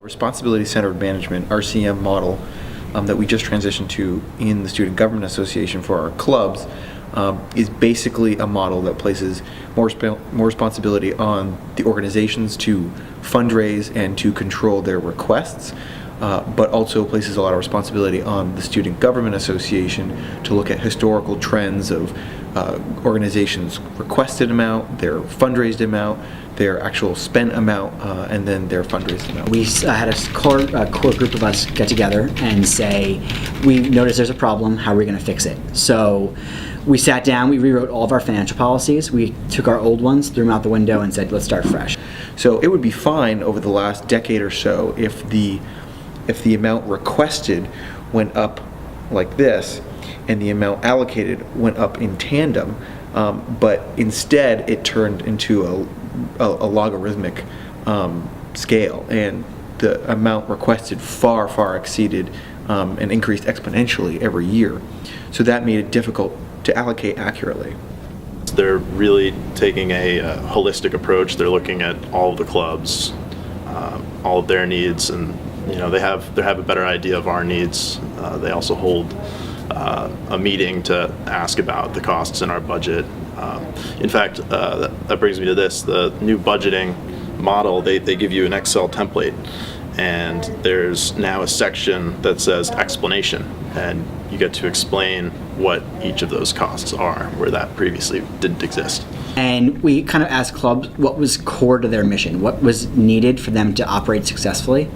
Responsibility-centered management, RCM model that we just transitioned to in the Student Government Association for our clubs is basically a model that places more responsibility on the organizations to fundraise and to control their requests, but also places a lot of responsibility on the Student Government Association to look at historical trends of organizations' requested amount, their fundraised amount, their actual spent amount, and then their fundraised amount. We had a core group of us get together and say, we noticed there's a problem, how are we going to fix it? So we sat down, we rewrote all of our financial policies, we took our old ones, threw them out the window and said, let's start fresh. So it would be fine over the last decade or so if the amount requested went up like this and the amount allocated went up in tandem, but instead it turned into a logarithmic scale, and the amount requested far exceeded and increased exponentially every year. So that made it difficult to allocate accurately. They're really taking a holistic approach. They're looking at all of the clubs, all of their needs, and they have a better idea of our needs. They also hold a meeting to ask about the costs in our budget. In fact, that brings me to this. The new budgeting model, they give you an Excel template, and there's now a section that says explanation, and you get to explain what each of those costs are, where that previously didn't exist. And we kind of asked clubs what was core to their mission, what was needed for them to operate successfully.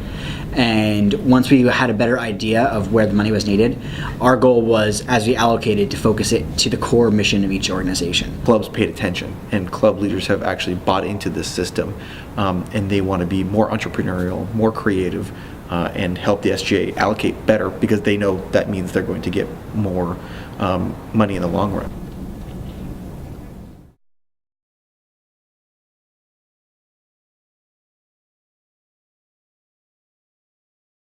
And once we had a better idea of where the money was needed, our goal was, as we allocated, to focus it to the core mission of each organization. Clubs paid attention, and club leaders have actually bought into this system, and they want to be more entrepreneurial, more creative, and help the SGA allocate better, because they know that means they're going to get more money in the long run.